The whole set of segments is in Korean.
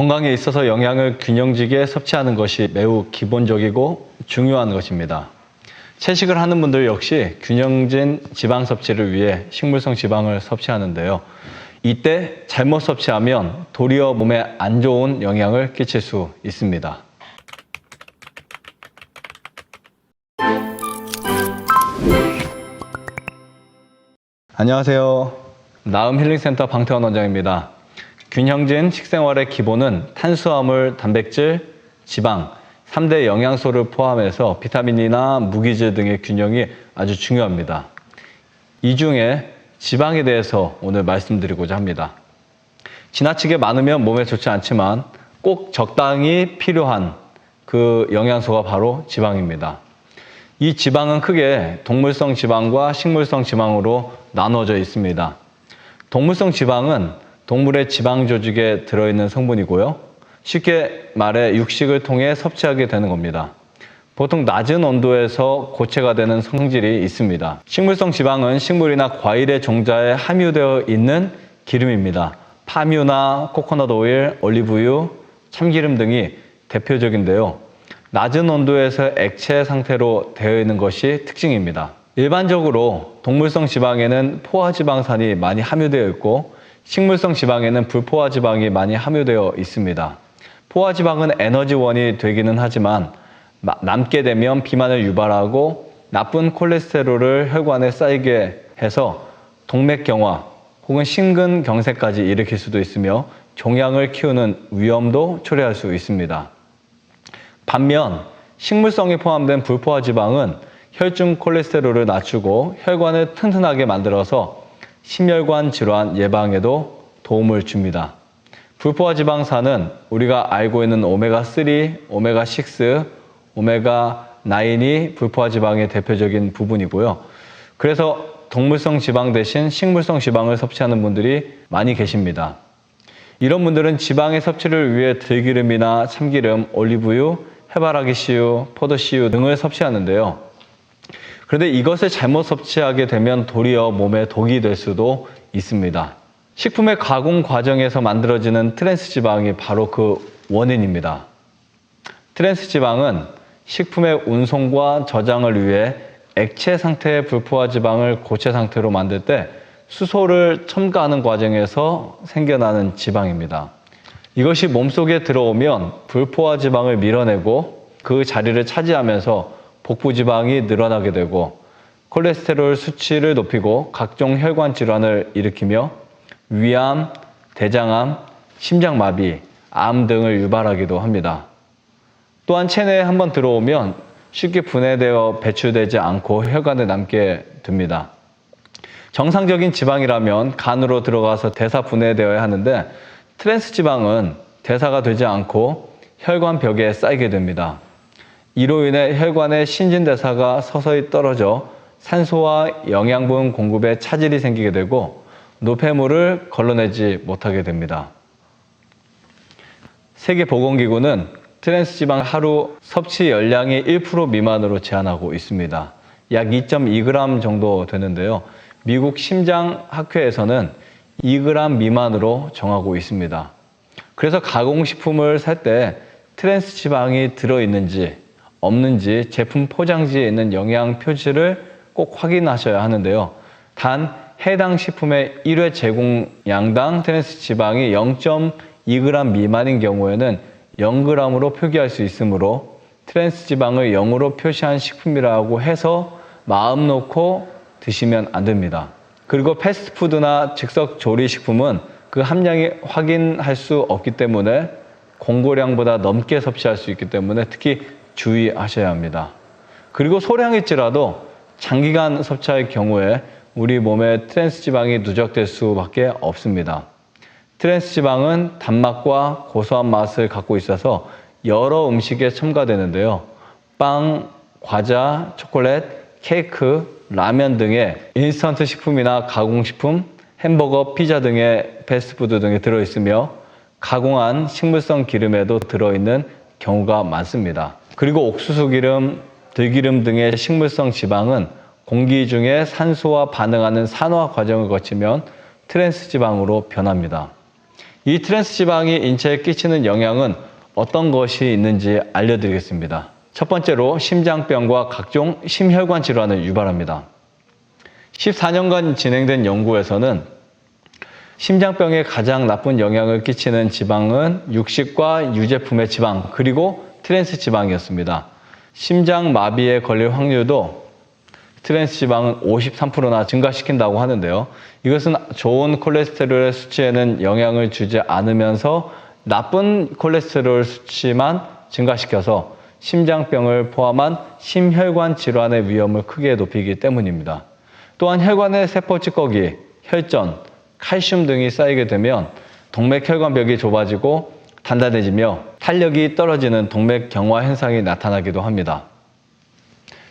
건강에 있어서 영양을 균형지게 섭취하는 것이 매우 기본적이고 중요한 것입니다. 채식을 하는 분들 역시 균형진 지방 섭취를 위해 식물성 지방을 섭취하는데요. 이때 잘못 섭취하면 도리어 몸에 안 좋은 영향을 끼칠 수 있습니다. 안녕하세요. 나음힐링센터 방태원 원장입니다. 균형진 식생활의 기본은 탄수화물, 단백질, 지방, 3대 영양소를 포함해서 비타민이나 무기질 등의 균형이 아주 중요합니다. 이 중에 지방에 대해서 오늘 말씀드리고자 합니다. 지나치게 많으면 몸에 좋지 않지만 꼭 적당히 필요한 그 영양소가 바로 지방입니다. 이 지방은 크게 동물성 지방과 식물성 지방으로 나눠져 있습니다. 동물성 지방은 동물의 지방 조직에 들어있는 성분이고요. 쉽게 말해 육식을 통해 섭취하게 되는 겁니다. 보통 낮은 온도에서 고체가 되는 성질이 있습니다. 식물성 지방은 식물이나 과일의 종자에 함유되어 있는 기름입니다. 파뮤나 코코넛 오일, 올리브유, 참기름 등이 대표적인데요. 낮은 온도에서 액체 상태로 되어 있는 것이 특징입니다. 일반적으로 동물성 지방에는 포화지방산이 많이 함유되어 있고 식물성 지방에는 불포화지방이 많이 함유되어 있습니다. 포화지방은 에너지원이 되기는 하지만 남게 되면 비만을 유발하고 나쁜 콜레스테롤을 혈관에 쌓이게 해서 동맥경화 혹은 심근경색까지 일으킬 수도 있으며 종양을 키우는 위험도 초래할 수 있습니다. 반면 식물성이 포함된 불포화지방은 혈중 콜레스테롤을 낮추고 혈관을 튼튼하게 만들어서 심혈관 질환 예방에도 도움을 줍니다. 불포화지방산은 우리가 알고 있는 오메가3, 오메가6, 오메가9이 불포화지방의 대표적인 부분이고요. 그래서 동물성 지방 대신 식물성 지방을 섭취하는 분들이 많이 계십니다. 이런 분들은 지방의 섭취를 위해 들기름이나 참기름, 올리브유, 해바라기 씨유, 포도 씨유 등을 섭취하는데요. 그런데 이것을 잘못 섭취하게 되면 도리어 몸에 독이 될 수도 있습니다. 식품의 가공 과정에서 만들어지는 트랜스 지방이 바로 그 원인입니다. 트랜스 지방은 식품의 운송과 저장을 위해 액체 상태의 불포화 지방을 고체 상태로 만들 때 수소를 첨가하는 과정에서 생겨나는 지방입니다. 이것이 몸속에 들어오면 불포화 지방을 밀어내고 그 자리를 차지하면서 복부 지방이 늘어나게 되고 콜레스테롤 수치를 높이고 각종 혈관 질환을 일으키며 위암, 대장암, 심장마비, 암 등을 유발하기도 합니다. 또한 체내에 한번 들어오면 쉽게 분해되어 배출되지 않고 혈관에 남게 됩니다. 정상적인 지방이라면 간으로 들어가서 대사 분해되어야 하는데 트랜스 지방은 대사가 되지 않고 혈관 벽에 쌓이게 됩니다. 이로 인해 혈관의 신진대사가 서서히 떨어져 산소와 영양분 공급에 차질이 생기게 되고 노폐물을 걸러내지 못하게 됩니다. 세계보건기구는 트랜스 지방 하루 섭취 열량의 1% 미만으로 제한하고 있습니다. 약 2.2g 정도 되는데요. 미국 심장학회에서는 2g 미만으로 정하고 있습니다. 그래서 가공식품을 살 때 트랜스 지방이 들어있는지 없는지 제품 포장지에 있는 영양 표지를 꼭 확인하셔야 하는데요. 단 해당 식품의 1회 제공량당 트랜스 지방이 0.2g 미만인 경우에는 0g으로 표기할 수 있으므로 트랜스 지방을 0으로 표시한 식품이라고 해서 마음 놓고 드시면 안 됩니다. 그리고 패스트푸드나 즉석 조리식품은 그 함량이 확인할 수 없기 때문에 공고량보다 넘게 섭취할 수 있기 때문에 특히 주의하셔야 합니다. 그리고 소량일지라도 장기간 섭취할 경우에 우리 몸에 트랜스 지방이 누적될 수밖에 없습니다. 트랜스 지방은 단맛과 고소한 맛을 갖고 있어서 여러 음식에 첨가되는데요. 빵, 과자, 초콜릿, 케이크, 라면 등의 인스턴트 식품이나 가공식품, 햄버거, 피자 등의 패스트푸드 등에 들어있으며 가공한 식물성 기름에도 들어있는 경우가 많습니다. 그리고 옥수수 기름, 들기름 등의 식물성 지방은 공기 중에 산소와 반응하는 산화 과정을 거치면 트랜스 지방으로 변합니다. 이 트랜스 지방이 인체에 끼치는 영향은 어떤 것이 있는지 알려드리겠습니다. 첫 번째로 심장병과 각종 심혈관 질환을 유발합니다. 14년간 진행된 연구에서는 심장병에 가장 나쁜 영향을 끼치는 지방은 육식과 유제품의 지방, 그리고 트랜스 지방이었습니다. 심장 마비에 걸릴 확률도 트랜스 지방은 53%나 증가시킨다고 하는데요. 이것은 좋은 콜레스테롤의 수치에는 영향을 주지 않으면서 나쁜 콜레스테롤 수치만 증가시켜서 심장병을 포함한 심혈관 질환의 위험을 크게 높이기 때문입니다. 또한 혈관의 세포 찌꺼기, 혈전, 칼슘 등이 쌓이게 되면 동맥혈관벽이 좁아지고 단단해지며 탄력이 떨어지는 동맥경화 현상이 나타나기도 합니다.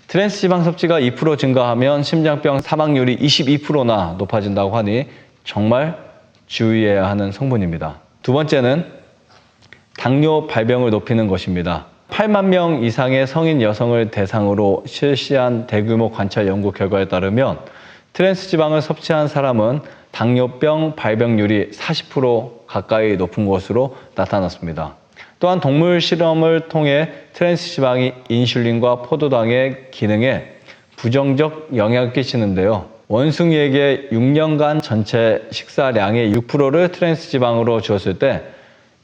트랜스 지방 섭취가 2% 증가하면 심장병 사망률이 22%나 높아진다고 하니 정말 주의해야 하는 성분입니다. 두 번째는 당뇨 발병을 높이는 것입니다. 8만 명 이상의 성인 여성을 대상으로 실시한 대규모 관찰 연구 결과에 따르면 트랜스 지방을 섭취한 사람은 당뇨병 발병률이 40% 가까이 높은 것으로 나타났습니다. 또한 동물 실험을 통해 트랜스 지방이 인슐린과 포도당의 기능에 부정적 영향을 끼치는데요. 원숭이에게 6년간 전체 식사량의 6%를 트랜스 지방으로 주었을 때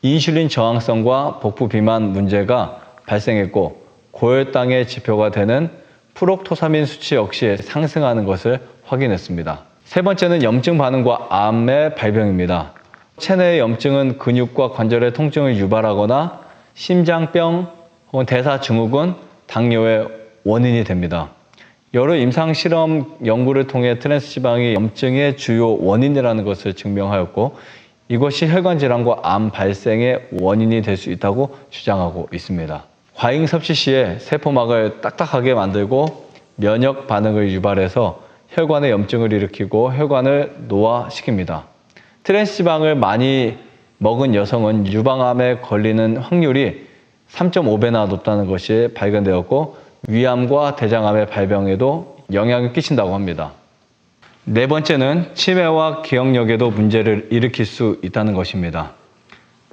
인슐린 저항성과 복부 비만 문제가 발생했고 고혈당의 지표가 되는 프록토사민 수치 역시 상승하는 것을 확인했습니다. 세 번째는 염증 반응과 암의 발병입니다. 체내의 염증은 근육과 관절의 통증을 유발하거나 심장병 혹은 대사증후군, 당뇨의 원인이 됩니다. 여러 임상 실험 연구를 통해 트랜스 지방이 염증의 주요 원인이라는 것을 증명하였고 이것이 혈관 질환과 암 발생의 원인이 될 수 있다고 주장하고 있습니다. 과잉 섭취 시에 세포막을 딱딱하게 만들고 면역 반응을 유발해서 혈관에 염증을 일으키고 혈관을 노화시킵니다. 트랜스 지방을 많이 먹은 여성은 유방암에 걸리는 확률이 3.5배나 높다는 것이 발견되었고 위암과 대장암의 발병에도 영향을 끼친다고 합니다. 네 번째는 치매와 기억력에도 문제를 일으킬 수 있다는 것입니다.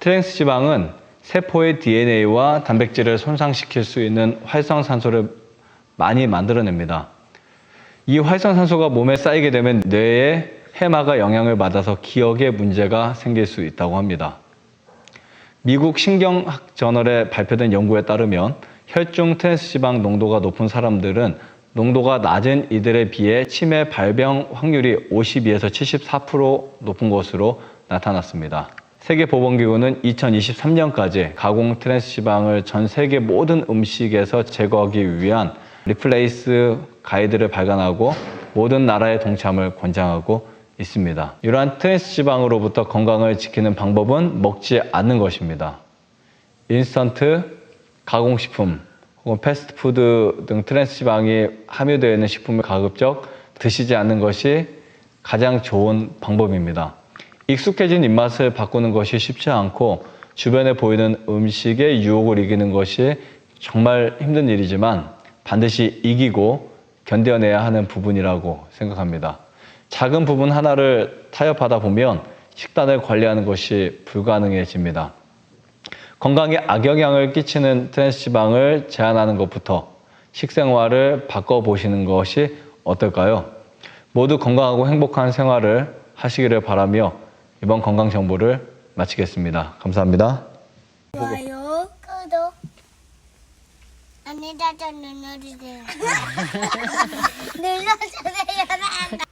트랜스 지방은 세포의 DNA와 단백질을 손상시킬 수 있는 활성산소를 많이 만들어냅니다. 이 활성산소가 몸에 쌓이게 되면 뇌의 해마가 영향을 받아서 기억에 문제가 생길 수 있다고 합니다. 미국 신경학 저널에 발표된 연구에 따르면 혈중 트랜스 지방 농도가 높은 사람들은 농도가 낮은 이들에 비해 치매 발병 확률이 52에서 74% 높은 것으로 나타났습니다. 세계보건기구는 2023년까지 가공 트랜스 지방을 전 세계 모든 음식에서 제거하기 위한 리플레이스 가이드를 발간하고 모든 나라의 동참을 권장하고 있습니다. 이러한 트랜스 지방으로부터 건강을 지키는 방법은 먹지 않는 것입니다. 인스턴트, 가공식품, 혹은 패스트푸드 등 트랜스 지방이 함유되어 있는 식품을 가급적 드시지 않는 것이 가장 좋은 방법입니다. 익숙해진 입맛을 바꾸는 것이 쉽지 않고 주변에 보이는 음식의 유혹을 이기는 것이 정말 힘든 일이지만 반드시 이기고 견뎌내야 하는 부분이라고 생각합니다. 작은 부분 하나를 타협하다 보면 식단을 관리하는 것이 불가능해집니다. 건강에 악영향을 끼치는 트랜스 지방을 제한하는 것부터 식생활을 바꿔보시는 것이 어떨까요? 모두 건강하고 행복한 생활을 하시기를 바라며 이번 건강 정보를 마치겠습니다. 감사합니다. 좋아요, 구독, 안내자전 눌러주세요. 눌러주세요.